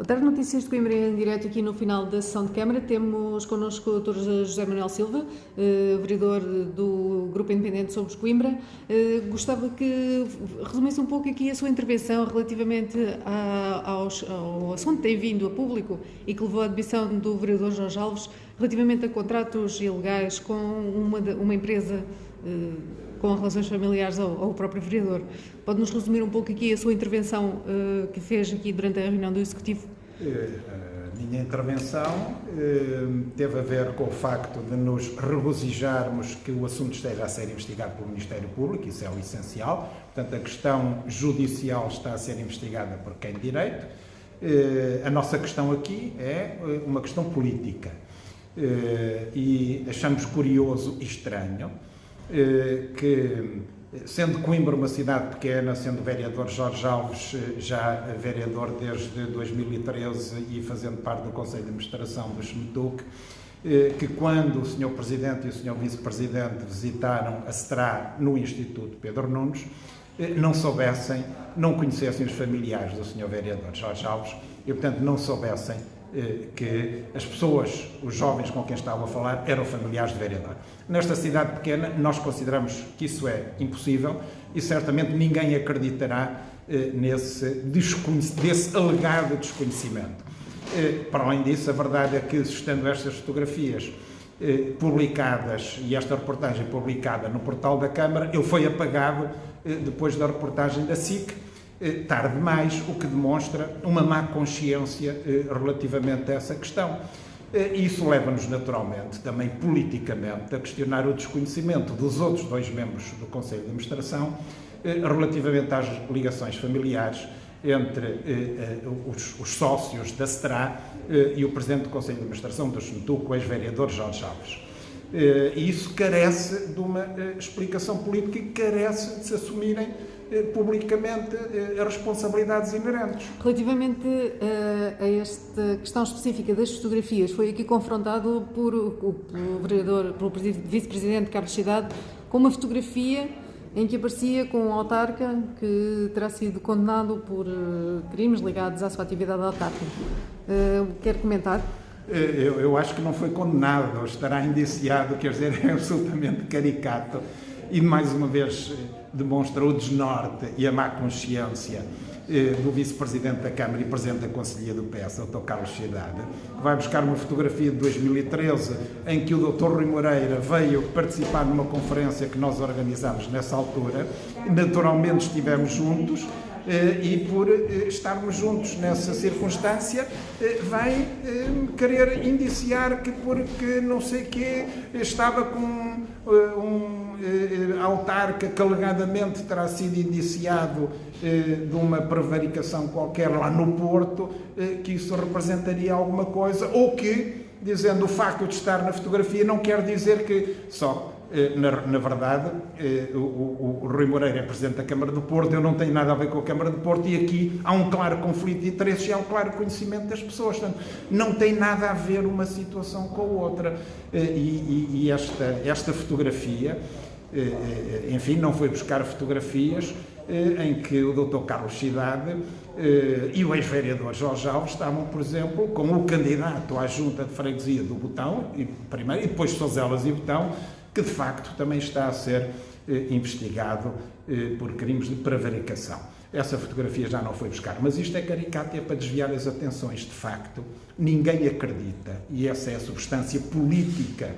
Boa tarde, Notícias de Coimbra em direto aqui no final da sessão de Câmara. Temos connosco o Dr. José Manuel Silva, vereador do Grupo Independente Somos Coimbra. Gostava que resumisse um pouco aqui a sua intervenção relativamente ao assunto que tem vindo a público e que levou à demissão do vereador Jorge Alves relativamente a contratos ilegais com uma empresa com relações familiares ao próprio vereador. Pode-nos resumir um pouco aqui a sua intervenção que fez aqui durante a reunião do Executivo? A minha intervenção teve a ver com o facto de nos regozijarmos que o assunto esteja a ser investigado pelo Ministério Público, isso é o essencial. Portanto, a questão judicial está a ser investigada por quem de direito. A nossa questão aqui é uma questão política. E achamos curioso e estranho que, sendo Coimbra uma cidade pequena, sendo o vereador Jorge Alves já vereador desde 2013 e fazendo parte do Conselho de Administração do SMTUC, que quando o Sr. Presidente e o Sr. Vice-Presidente visitaram a STRA no Instituto Pedro Nunes, não conhecessem os familiares do Sr. vereador Jorge Alves e, portanto, não soubessem que as pessoas, os jovens com quem estavam a falar, eram familiares do vereador. Nesta cidade pequena, nós consideramos que isso é impossível e certamente ninguém acreditará desse alegado desconhecimento. Para além disso, a verdade é que, estando estas fotografias publicadas e esta reportagem publicada no portal da Câmara, ele foi apagado depois da reportagem da SIC, tarde demais, o que demonstra uma má consciência relativamente a essa questão. Isso leva-nos naturalmente, também politicamente, a questionar o desconhecimento dos outros dois membros do Conselho de Administração relativamente às ligações familiares entre os sócios da STRA e o Presidente do Conselho de Administração do SMTUC, o ex-vereador Jorge Alves. E isso carece de uma explicação política e carece de se assumirem publicamente as responsabilidades inerentes. Relativamente a esta questão específica das fotografias, foi aqui confrontado pelo Vice-Presidente Carlos Cidade com uma fotografia em que aparecia com um autarca que terá sido condenado por crimes ligados à sua atividade autárquica. Quer comentar? Eu acho que não foi condenado, estará indiciado, quer dizer, é absolutamente caricato e, mais uma vez, demonstra o desnorte e a má consciência do Vice-Presidente da Câmara e Presidente da Conselhia do PS, o Dr. Carlos Cidade, que vai buscar uma fotografia de 2013 em que o Dr. Rui Moreira veio participar numa conferência que nós organizámos nessa altura. Naturalmente estivemos juntos e por estarmos juntos nessa circunstância vai querer indiciar que porque não sei quê estava com autarca que alegadamente terá sido indiciado de uma prevaricação qualquer lá no Porto, que isso representaria alguma coisa, ou que, dizendo o facto de estar na fotografia, não quer dizer que só. Na verdade, o Rui Moreira é Presidente da Câmara do Porto, eu não tenho nada a ver com a Câmara do Porto e aqui há um claro conflito de interesses e há um claro conhecimento das pessoas. Portanto, não tem nada a ver uma situação com a outra. E esta fotografia, enfim, não foi buscar fotografias em que o Dr. Carlos Cidade e o ex-vereador Jorge Alves estavam, por exemplo, com o candidato à Junta de Freguesia do Botão, primeiro, e depois Sozelas e Botão, que de facto também está a ser investigado por crimes de prevaricação. Essa fotografia já não foi buscar, mas isto é caricato e é para desviar as atenções. De facto, ninguém acredita, e essa é a substância política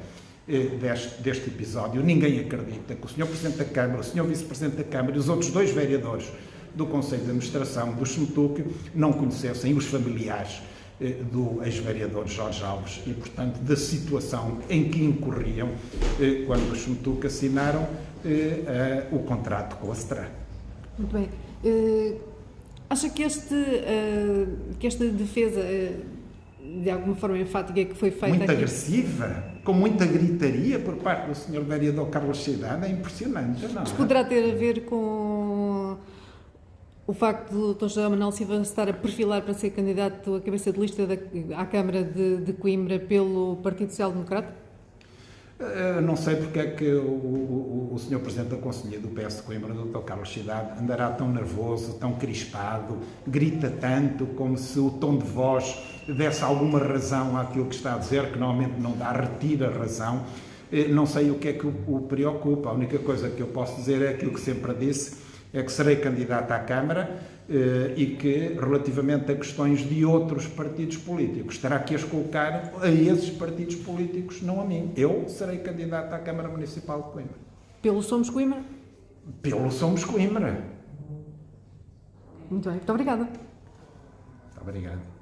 deste episódio, ninguém acredita que o Sr. Presidente da Câmara, o Sr. Vice-Presidente da Câmara e os outros dois vereadores do Conselho de Administração do SMTUC não conhecessem os familiares do ex-vereador Jorge Alves e, portanto, da situação em que incorriam quando os SMTUC assinaram o contrato com a STRA. Muito bem. Acha que esta defesa, de alguma forma enfática, que foi feita muito aqui, agressiva, com muita gritaria por parte do Sr. vereador Carlos Cidade, é impressionante, não é? Mas poderá ter a ver com o facto do Dr. José Manuel Silva estar a perfilar para ser candidato à cabeça de lista à Câmara de Coimbra pelo Partido Social Democrata? Não sei porque é que o Sr. Presidente da Conselhia do PS de Coimbra, Dr. Carlos Cidade, andará tão nervoso, tão crispado, grita tanto, como se o tom de voz desse alguma razão àquilo que está a dizer, que normalmente não dá, retira razão. Não sei o que é que o preocupa. A única coisa que eu posso dizer é aquilo que sempre disse, é que serei candidato à Câmara e que, relativamente a questões de outros partidos políticos, terá que as colocar a esses partidos políticos, não a mim. Eu serei candidato à Câmara Municipal de Coimbra. Pelo Somos Coimbra? Pelo Somos Coimbra. Muito bem, muito obrigada. Muito obrigado.